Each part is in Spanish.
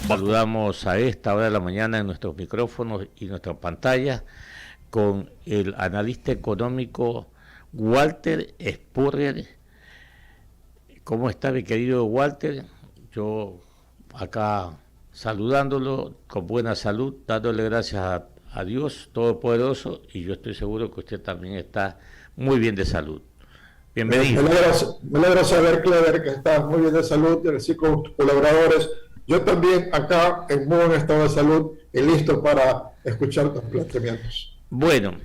Saludamos a esta hora de la mañana en nuestros micrófonos y nuestras pantallas con el analista económico Walter Spurrier. ¿Cómo está, mi querido Walter? Yo acá saludándolo con buena salud, dándole gracias a Dios Todopoderoso, y yo estoy seguro que usted también está muy bien de salud. Bienvenido. Me alegra saber, Clever, que estás muy bien de salud, y así con tus colaboradores. Yo también acá en muy buen estado de salud y listo para escuchar tus planteamientos. Bueno,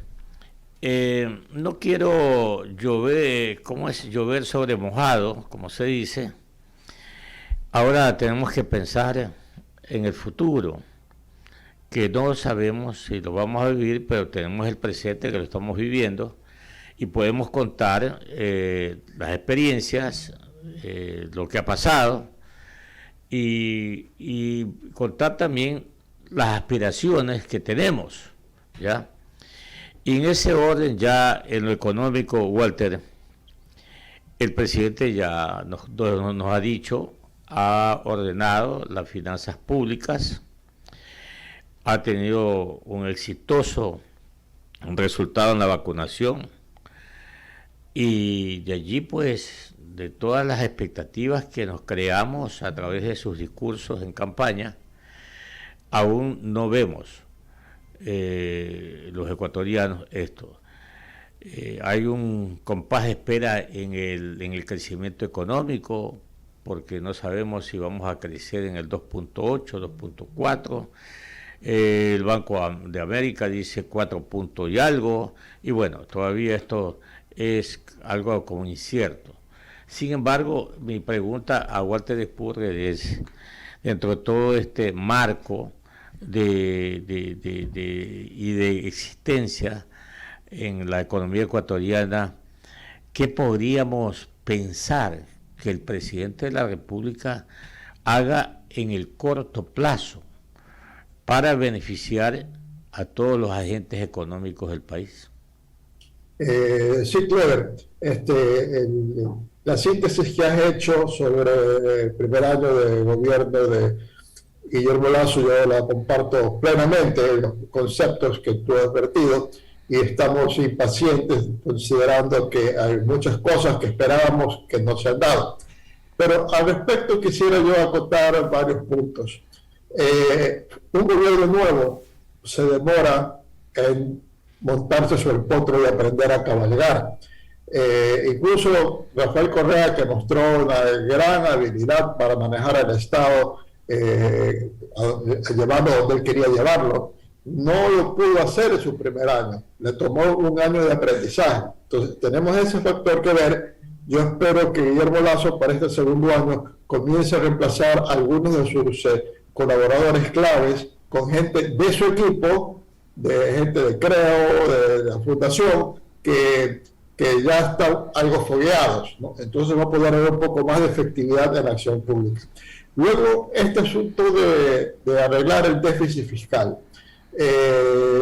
no quiero llover, ¿cómo es? Llover sobre mojado, como se dice. Ahora tenemos que pensar en el futuro, que no sabemos si lo vamos a vivir, pero tenemos el presente que lo estamos viviendo y podemos contar las experiencias, lo que ha pasado y contar también las aspiraciones que tenemos, ¿ya? Y en ese orden, ya en lo económico, Walter, el presidente ya nos ha dicho, ha ordenado las finanzas públicas, ha tenido un exitoso resultado en la vacunación, y de allí, pues, de todas las expectativas que nos creamos a través de sus discursos en campaña, aún no vemos los ecuatorianos esto. Hay un compás de espera en el crecimiento económico, porque no sabemos si vamos a crecer en el 2.8, 2.4. El Banco de América dice 4 puntos y algo, y bueno, todavía esto es algo como incierto. Sin embargo, mi pregunta a Walter Spurrier es, dentro de todo este marco de existencia en la economía ecuatoriana, ¿qué podríamos pensar que el presidente de la República haga en el corto plazo para beneficiar a todos los agentes económicos del país? Sí, Clever, la síntesis que has hecho sobre el primer año de gobierno de Guillermo Lasso, yo la comparto plenamente, los conceptos que tú has vertido, y estamos impacientes considerando que hay muchas cosas que esperábamos que no se han dado. Pero al respecto quisiera yo acotar varios puntos. Un gobierno nuevo se demora en montarse sobre el potro y aprender a cabalgar. Incluso Rafael Correa, que mostró una gran habilidad para manejar el Estado, llevarlo donde él quería llevarlo, no lo pudo hacer en su primer año. Le tomó un año de aprendizaje. Entonces tenemos ese factor que ver. Yo espero que Guillermo Lasso para este segundo año comience a reemplazar a algunos de sus colaboradores claves con gente de su equipo, de gente de Creo, de la Fundación, que ya están algo fogueados, ¿no? Entonces va a poder haber un poco más de efectividad en la acción pública. Luego, este asunto de arreglar el déficit fiscal.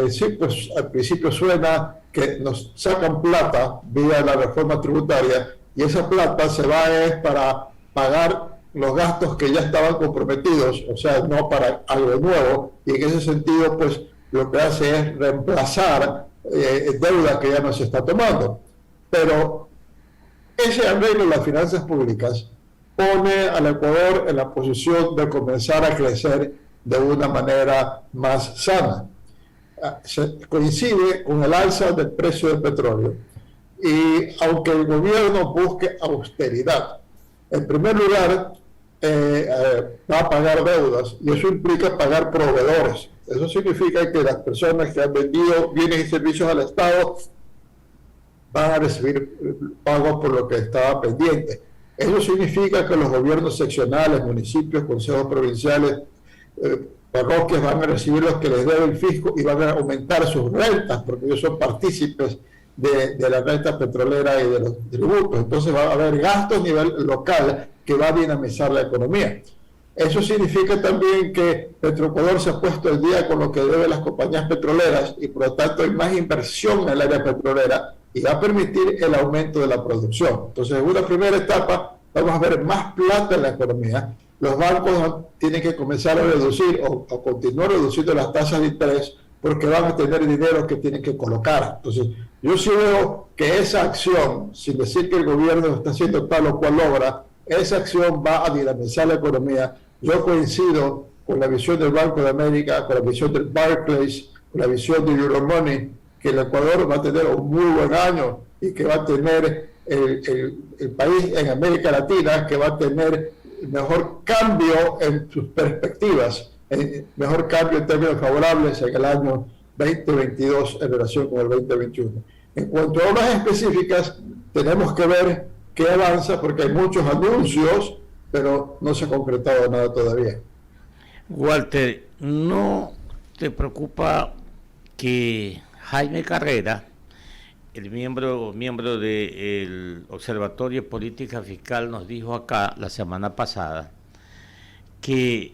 Sí, pues al principio suena que nos sacan plata vía la reforma tributaria, y esa plata se va para pagar los gastos que ya estaban comprometidos, o sea, no para algo nuevo, y en ese sentido, pues, lo que hace es reemplazar deuda que ya no se está tomando. Pero ese arreglo de las finanzas públicas pone al Ecuador en la posición de comenzar a crecer de una manera más sana. Coincide con el alza del precio del petróleo, y aunque el gobierno busque austeridad, en primer lugar va a pagar deudas, y eso implica pagar proveedores. Eso significa que las personas que han vendido bienes y servicios al Estado van a recibir pagos por lo que estaba pendiente. Eso significa que los gobiernos seccionales, municipios, consejos provinciales, parroquias van a recibir los que les debe el fisco y van a aumentar sus rentas, porque ellos son partícipes de la renta petrolera y de los tributos. Entonces va a haber gastos a nivel local que va a dinamizar la economía. Eso significa también que Petroecuador se ha puesto al día con lo que deben las compañías petroleras, y por lo tanto hay más inversión en el área petrolera y va a permitir el aumento de la producción. Entonces, en una primera etapa vamos a ver más plata en la economía, los bancos tienen que comenzar a reducir o continuar reduciendo las tasas de interés porque van a tener dinero que tienen que colocar. Entonces, yo sí veo que esa acción, sin decir que el gobierno está haciendo tal o cual obra, esa acción va a dinamizar la economía. Yo coincido con la visión del Banco de América, con la visión del Barclays, con la visión de Euromoney, que el Ecuador va a tener un muy buen año y que va a tener el país en América Latina que va a tener mejor cambio en sus perspectivas, mejor cambio en términos favorables en el año 2022 en relación con el 2021. En cuanto a obras específicas, tenemos que ver qué avanza, porque hay muchos anuncios, pero no se ha concretado nada todavía. Walter, ¿no te preocupa que Jaime Carrera, el miembro del Observatorio de Política Fiscal, nos dijo acá la semana pasada que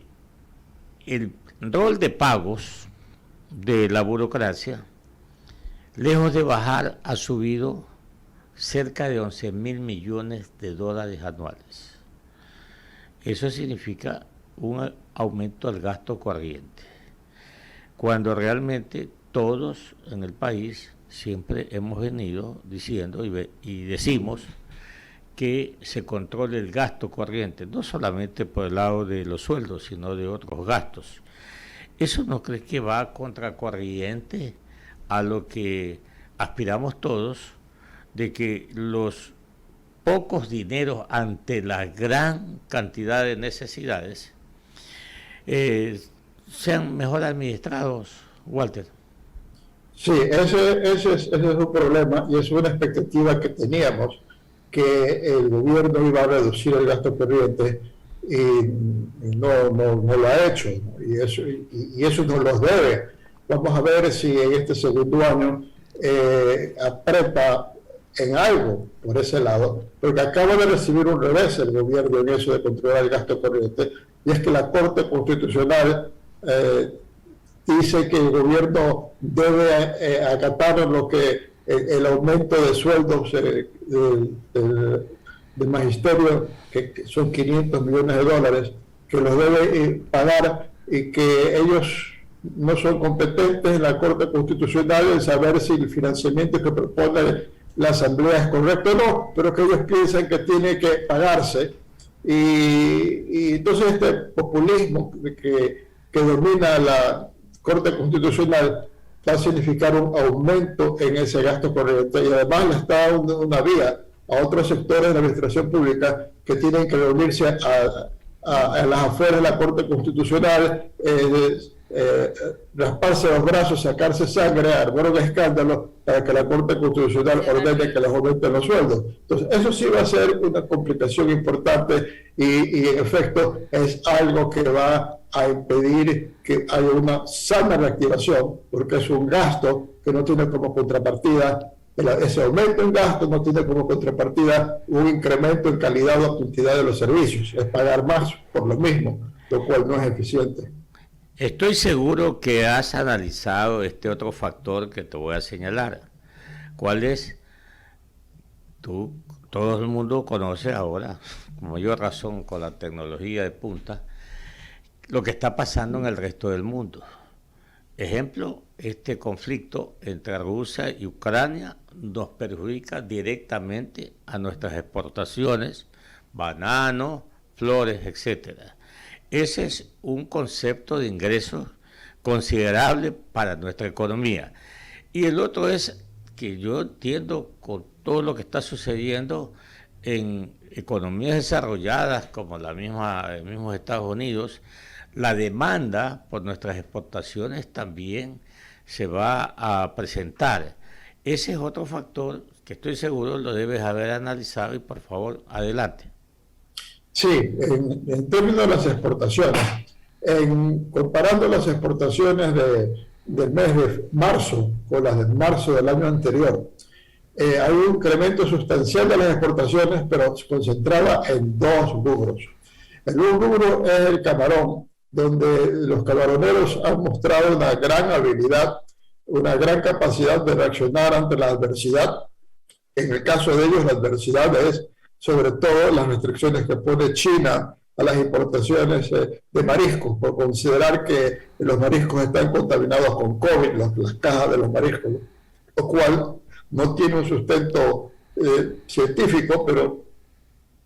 el rol de pagos de la burocracia, lejos de bajar, ha subido cerca de 11.000 millones de dólares anuales? Eso significa un aumento del gasto corriente, cuando realmente todos en el país siempre hemos venido diciendo y decimos que se controle el gasto corriente, no solamente por el lado de los sueldos, sino de otros gastos. ¿Eso no crees que va contracorriente a lo que aspiramos todos, de que los pocos dineros ante la gran cantidad de necesidades sean mejor administrados, Walter? Sí, ese es un problema y es una expectativa que teníamos, que el gobierno iba a reducir el gasto corriente y no lo ha hecho, y eso nos lo debe. Vamos a ver si en este segundo año aprieta en algo por ese lado, porque acaba de recibir un revés el gobierno en eso de controlar el gasto corriente, y es que la Corte Constitucional dice que el gobierno debe acatar lo que el aumento de sueldos del magisterio, que son 500 millones de dólares, que los debe pagar, y que ellos no son competentes en la Corte Constitucional en saber si el financiamiento que propone la Asamblea es correcto o no, pero que ellos piensan que tiene que pagarse. Y entonces este populismo que domina la Corte Constitucional va a significar un aumento en ese gasto corriente, y además le está dando una vía a otros sectores de la administración pública que tienen que reunirse a las afueras de la Corte Constitucional, rasparse los brazos, sacarse sangre, armar un escándalo para que la Corte Constitucional ordene que les aumenten los sueldos. Entonces, eso sí va a ser una complicación importante y en efecto es algo que va a impedir que haya una sana reactivación, porque es un gasto que no tiene como contrapartida, ese aumento en gasto no tiene como contrapartida un incremento en calidad o cantidad de los servicios, es pagar más por lo mismo, lo cual no es eficiente. Estoy seguro que has analizado este otro factor que te voy a señalar. ¿Cuál es? Todo el mundo conoce ahora, con mayor razón con la tecnología de punta, lo que está pasando en el resto del mundo. Ejemplo, este conflicto entre Rusia y Ucrania nos perjudica directamente a nuestras exportaciones, bananos, flores, etcétera. Ese es un concepto de ingresos considerable para nuestra economía. Y el otro es que yo entiendo, con todo lo que está sucediendo en economías desarrolladas como el mismo Estados Unidos, la demanda por nuestras exportaciones también se va a presentar. Ese es otro factor que estoy seguro lo debes haber analizado, y por favor, adelante. Sí, en términos de las exportaciones, comparando las exportaciones del mes de marzo con las de marzo del año anterior, hay un incremento sustancial de las exportaciones, pero concentrada en dos rubros. El un rubro es el camarón, donde los camaroneros han mostrado una gran habilidad, una gran capacidad de reaccionar ante la adversidad. En el caso de ellos, la adversidad es sobre todo las restricciones que pone China a las importaciones de mariscos, por considerar que los mariscos están contaminados con COVID, las cajas de los mariscos, lo cual no tiene un sustento científico, pero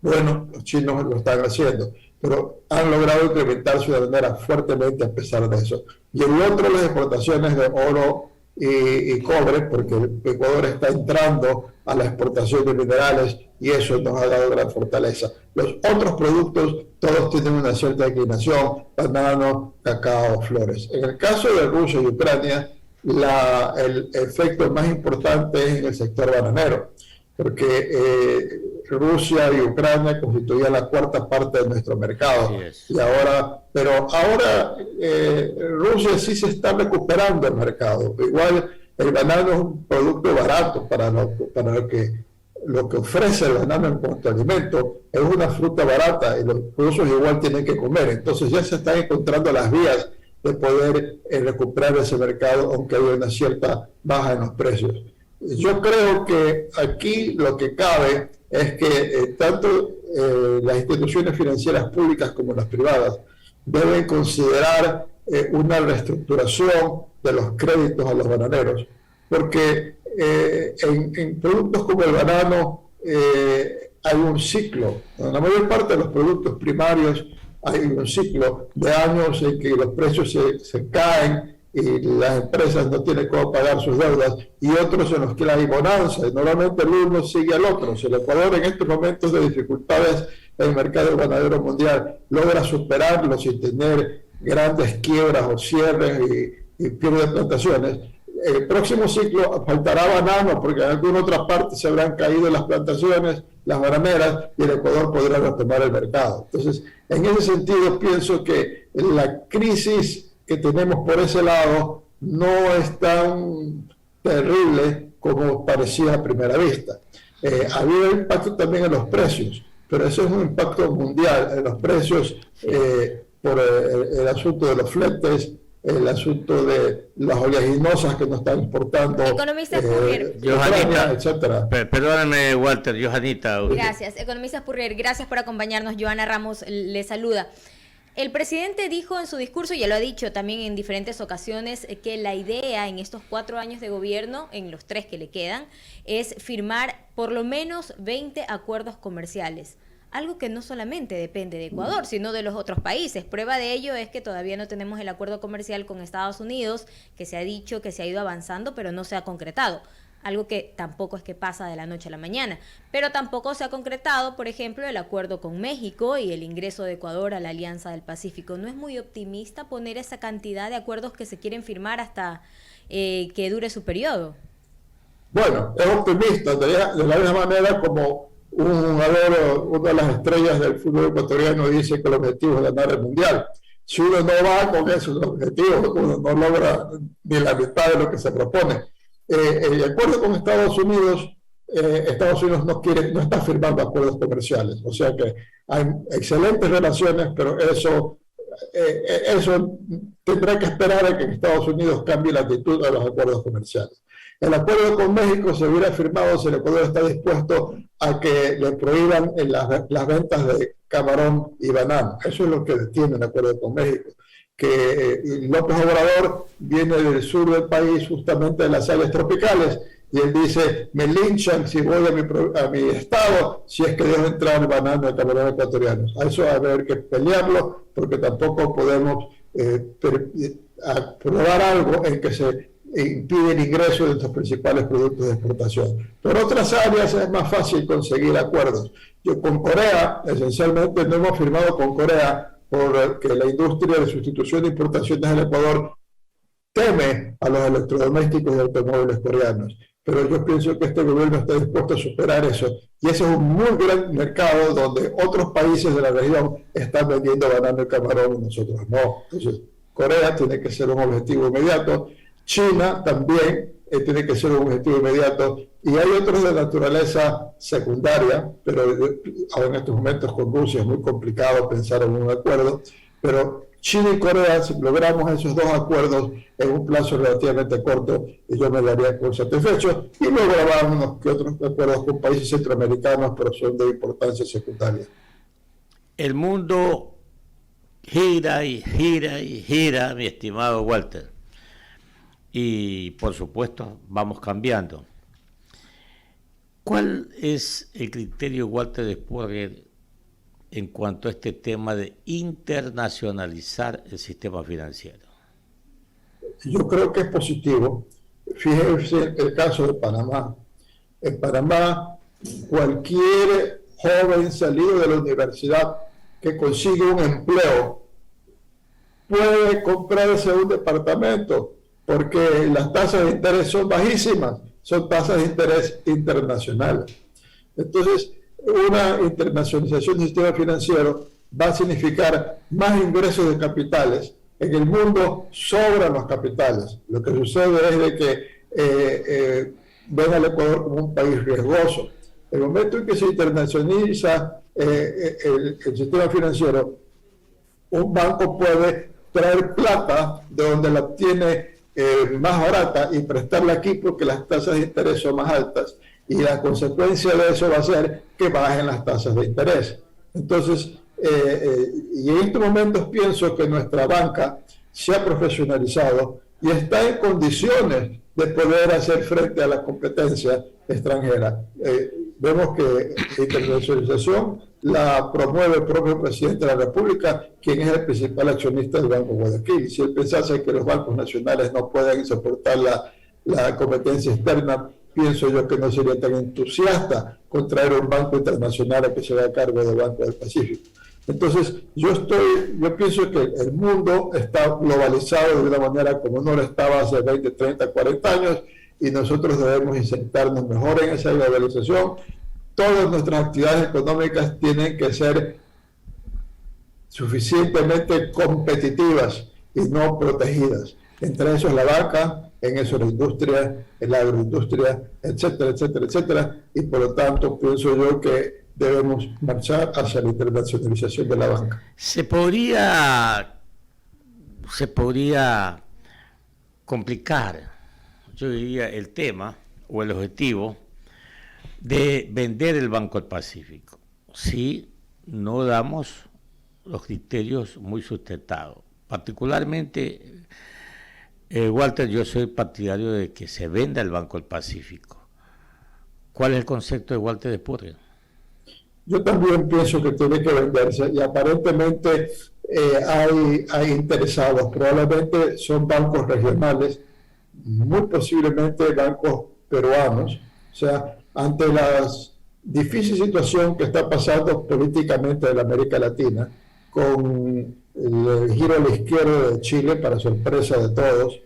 bueno, los chinos lo están haciendo, pero han logrado incrementar su manera fuertemente a pesar de eso. Y el otro, las exportaciones de oro y cobre, porque el Ecuador está entrando a la exportación de minerales y eso nos ha dado gran fortaleza. Los otros productos, todos tienen una cierta inclinación: banano, cacao, flores. En el caso de Rusia y Ucrania, el efecto más importante es en el sector bananero, porque Rusia y Ucrania constituían la cuarta parte de nuestro mercado. Y pero ahora Rusia sí se está recuperando el mercado. Igual el banano es un producto barato para lo que ofrece el banano en cuanto a alimento. Es una fruta barata y los rusos igual tienen que comer. Entonces ya se están encontrando las vías de poder recuperar ese mercado, aunque haya una cierta baja en los precios. Yo creo que aquí lo que cabe es que tanto las instituciones financieras públicas como las privadas deben considerar una reestructuración de los créditos a los bananeros, porque en productos como el banano hay un ciclo. En la mayor parte de los productos primarios hay un ciclo de años en que los precios se caen y las empresas no tienen cómo pagar sus deudas, y otros en los que hay bonanza, y normalmente el uno sigue al otro. Si el Ecuador en estos momentos de dificultades en el mercado ganadero mundial logra superarlo sin tener grandes quiebras o cierres y pierde plantaciones, el próximo ciclo faltará banano, porque en alguna otra parte se habrán caído las plantaciones, las bananeras, y el Ecuador podrá retomar el mercado. Entonces, en ese sentido, pienso que la crisis que tenemos por ese lado no es tan terrible como parecía a primera vista. Ha habido impacto también en los precios, pero eso es un impacto mundial en los precios por el asunto de los fletes, el asunto de las oleaginosas que nos están importando, Economista Purrier, etcétera. Perdóname, Walter, Johanita. Gracias, economista Purrier, gracias por acompañarnos. Joana Ramos le saluda. El presidente dijo en su discurso, y ya lo ha dicho también en diferentes ocasiones, que la idea en estos 4 años de gobierno, en los 3 que le quedan, es firmar por lo menos 20 acuerdos comerciales. Algo que no solamente depende de Ecuador, sino de los otros países. Prueba de ello es que todavía no tenemos el acuerdo comercial con Estados Unidos, que se ha dicho que se ha ido avanzando, pero no se ha concretado. Algo que tampoco es que pasa de la noche a la mañana. Pero tampoco se ha concretado, por ejemplo, el acuerdo con México y el ingreso de Ecuador a la Alianza del Pacífico. ¿No es muy optimista poner esa cantidad de acuerdos que se quieren firmar hasta que dure su periodo? Bueno, es optimista, de la misma manera como una de las estrellas del fútbol ecuatoriano dice que el objetivo es ganar el mundial. Si uno no va con esos objetivos, uno no logra ni la mitad de lo que se propone. El acuerdo con Estados Unidos no está firmando acuerdos comerciales, o sea que hay excelentes relaciones, pero eso tendrá que esperar a que Estados Unidos cambie la actitud a los acuerdos comerciales. El acuerdo con México se hubiera firmado si el Ecuador está dispuesto a que le prohíban las ventas de camarón y banano. Eso es lo que detiene el acuerdo con México. Que López Obrador viene del sur del país, justamente de las áreas tropicales, y él dice: me linchan si voy a mi estado, si es que dejo entrar el banano y el camarón ecuatorianos. A eso va a haber que pelearlo, porque tampoco podemos aprobar algo en que se impide el ingreso de nuestros principales productos de exportación. Por otras áreas es más fácil conseguir acuerdos. Con Corea, esencialmente no hemos firmado con Corea porque la industria de sustitución de importaciones del Ecuador teme a los electrodomésticos y automóviles coreanos. Pero yo pienso que este gobierno está dispuesto a superar eso. Y ese es un muy gran mercado donde otros países de la región están vendiendo banano y camarón y nosotros no. Entonces, Corea tiene que ser un objetivo inmediato. China también tiene que ser un objetivo inmediato, y hay otros de naturaleza secundaria, pero ahora en estos momentos con Rusia es muy complicado pensar en un acuerdo, pero China y Corea, si logramos esos 2 acuerdos en un plazo relativamente corto, yo me daría por satisfecho, y luego habrá unos que otros acuerdos con países centroamericanos, pero son de importancia secundaria. El mundo gira y gira y gira, mi estimado Walter. Y por supuesto vamos cambiando. ¿Cuál es el criterio, Walter Spurrier, en cuanto a este tema de internacionalizar el sistema financiero? Yo creo que es positivo. Fíjense el caso de Panamá. En Panamá, cualquier joven salido de la universidad que consigue un empleo puede comprarse un departamento porque las tasas de interés son bajísimas, son tasas de interés internacionales. Entonces, una internacionalización del sistema financiero va a significar más ingresos de capitales. En el mundo sobran los capitales. Lo que sucede es de que ven al Ecuador como un país riesgoso. El momento en que se internacionaliza el sistema financiero, un banco puede traer plata de donde la obtiene más barata y prestarla aquí porque las tasas de interés son más altas, y la consecuencia de eso va a ser que bajen las tasas de interés. Entonces, y en estos momentos pienso que nuestra banca se ha profesionalizado y está en condiciones de poder hacer frente a la competencia extranjera. Vemos que la internacionalización la promueve el propio presidente de la República, quien es el principal accionista del Banco Guayaquil. Si él pensase que los bancos nacionales no pueden soportar la competencia externa, pienso yo que no sería tan entusiasta con traer un banco internacional a que se haga cargo del Banco del Pacífico. Entonces, yo pienso que el mundo está globalizado de una manera como no lo estaba hace 20, 30, 40 años, y nosotros debemos insertarnos mejor en esa globalización. Todas nuestras actividades económicas tienen que ser suficientemente competitivas y no protegidas. Entre eso es la banca, en eso la industria, la agroindustria, etcétera, etcétera, etcétera. Y por lo tanto, pienso yo que debemos marchar hacia la internacionalización de la banca. Se podría complicar, yo diría, el tema o el objetivo de vender el Banco del Pacífico si no damos los criterios muy sustentados. Particularmente, Walter, yo soy partidario de que se venda el Banco del Pacífico. ¿Cuál es el concepto de Walter Spurrier? Yo también pienso que tiene que venderse, y aparentemente hay interesados. Probablemente son bancos regionales, muy posiblemente bancos peruanos. O sea, ante la difícil situación que está pasando políticamente en la América Latina, con el giro a la izquierda de Chile, para sorpresa de todos,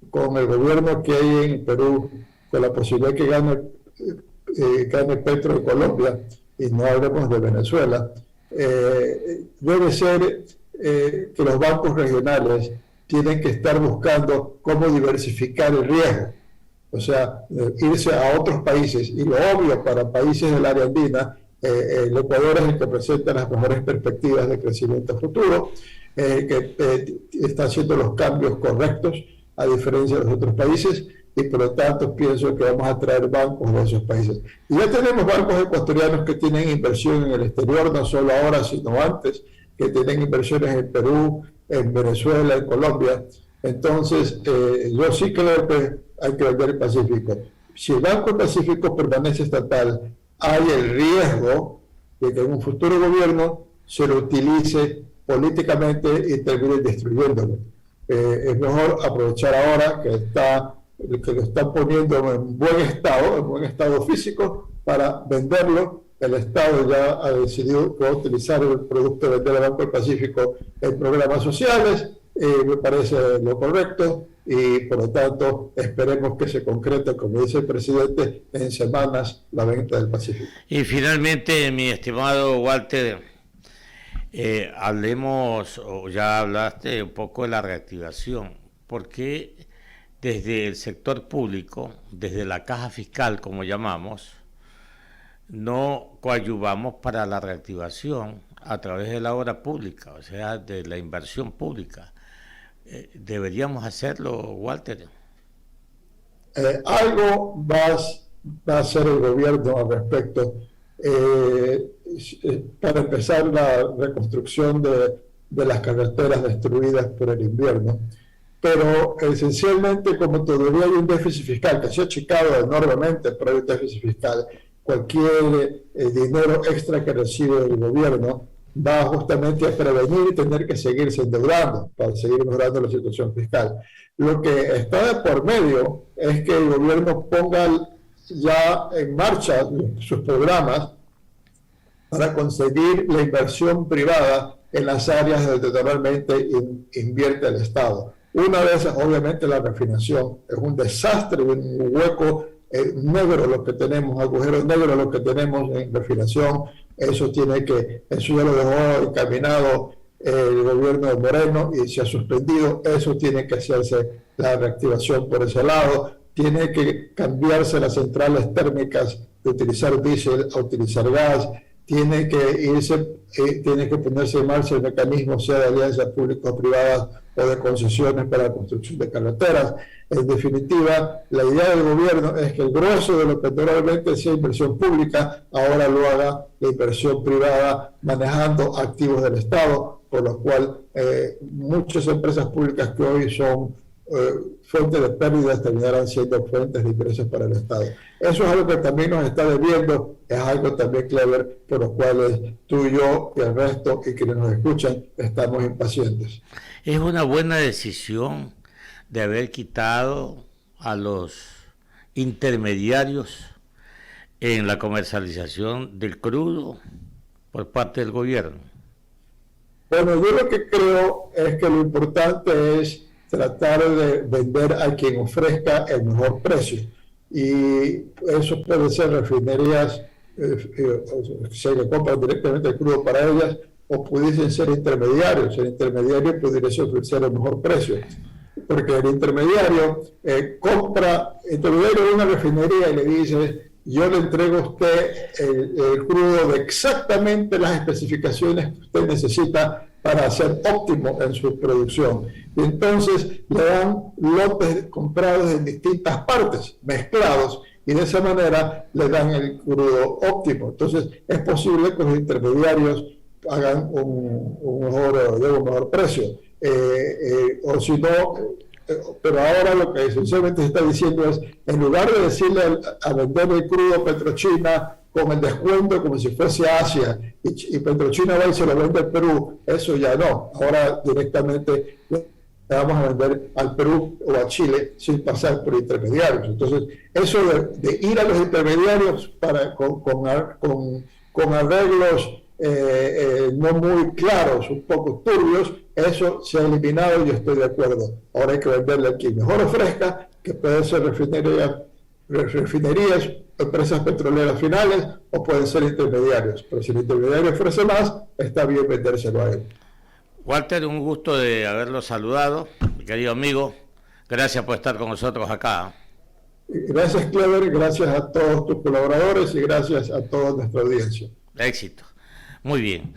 con el gobierno que hay en Perú, con la posibilidad que gane Petro en Colombia, y no hablemos de Venezuela, debe ser que los bancos regionales tienen que estar buscando cómo diversificar el riesgo, o sea, irse a otros países. Y lo obvio para países del área andina, el Ecuador es el que presenta las mejores perspectivas de crecimiento futuro, que está haciendo los cambios correctos a diferencia de los otros países, y por lo tanto pienso que vamos a traer bancos de esos países. Y ya tenemos bancos ecuatorianos que tienen inversión en el exterior, no solo ahora, sino antes, que tienen inversiones en Perú, en Venezuela, en Colombia. Entonces, yo sí creo que hay que vender el Pacífico. Si el Banco del Pacífico permanece estatal, hay el riesgo de que en un futuro gobierno se lo utilice políticamente y termine destruyéndolo. Es mejor aprovechar ahora que lo están poniendo en buen estado físico, para venderlo. El Estado ya ha decidido que va a utilizar el producto de vender al Banco del Pacífico en programas sociales. Me parece lo correcto, y por lo tanto esperemos que se concrete, como dice el presidente, en semanas la venta del Pacífico. Y finalmente, mi estimado Walter, hablemos, o ya hablaste un poco de la reactivación, porque desde el sector público, desde la caja fiscal, como llamamos, no coadyuvamos para la reactivación a través de la obra pública, o sea, de la inversión pública. ¿Deberíamos hacerlo, Walter? Algo va a hacer el gobierno al respecto. para empezar la reconstrucción de las carreteras destruidas por el invierno. Pero esencialmente, como todavía hay un déficit fiscal que se ha achicado enormemente, pero hay un déficit fiscal, cualquier dinero extra que recibe el gobierno va justamente a prevenir y tener que seguirse endeudando para seguir mejorando la situación fiscal. Lo que está de por medio es que el gobierno ponga ya en marcha sus programas para conseguir la inversión privada en las áreas donde normalmente invierte el Estado. Una de esas, obviamente, la refinación. Es un desastre, un hueco negro lo que tenemos, agujeros negros lo que tenemos en refinación. Eso ya lo dejó encaminado el gobierno de Moreno y se ha suspendido. Eso tiene que hacerse la reactivación por ese lado. Tiene que cambiarse las centrales térmicas de utilizar diésel a utilizar gas. Tiene que ponerse en marcha el mecanismo, sea de alianzas público-privadas o de concesiones para la construcción de carreteras. En definitiva, la idea del gobierno es que el grueso de lo que normalmente sea inversión pública, ahora lo haga la inversión privada manejando activos del Estado, por lo cual muchas empresas públicas que hoy son fuentes de pérdidas terminarán siendo fuentes de ingresos para el Estado. Eso es algo que también nos está debiendo, es algo también, Clever, por lo cual tú y yo y el resto y quienes nos escuchan estamos impacientes. Es una buena decisión de haber quitado a los intermediarios en la comercialización del crudo por parte del gobierno. Bueno, yo lo que creo es que lo importante es tratar de vender a quien ofrezca el mejor precio. Y eso puede ser refinerías, se le compra directamente el crudo para ellas, o pudiesen ser intermediarios. El intermediario podría ofrecer el mejor precio. Porque el intermediario compra de una refinería y le dice: yo le entrego a usted el crudo de exactamente las especificaciones que usted necesita para ser óptimo en su producción. Y entonces le dan lotes comprados en distintas partes, mezclados, y de esa manera le dan el crudo óptimo. Entonces es posible que los intermediarios hagan un mejor precio. O si no, pero ahora lo que esencialmente se está diciendo es, en lugar de decirle a vender el crudo a Petrochina con el descuento como si fuese Asia, y Petrochina va y se lo vende al Perú, eso ya no. Ahora directamente le vamos a vender al Perú o a Chile sin pasar por intermediarios. Entonces, eso de ir a los intermediarios con arreglos no muy claros, un poco turbios, eso se ha eliminado y yo estoy de acuerdo. Ahora hay que venderle a quien mejor ofrezca, que pueden ser refinerías, empresas petroleras finales, o pueden ser intermediarios. Pero si el intermediario ofrece más, está bien vendérselo a él. Walter, un gusto de haberlo saludado, mi querido amigo. Gracias por estar con nosotros acá. Gracias, Clever, gracias a todos tus colaboradores y gracias a toda nuestra audiencia. Éxito. Muy bien.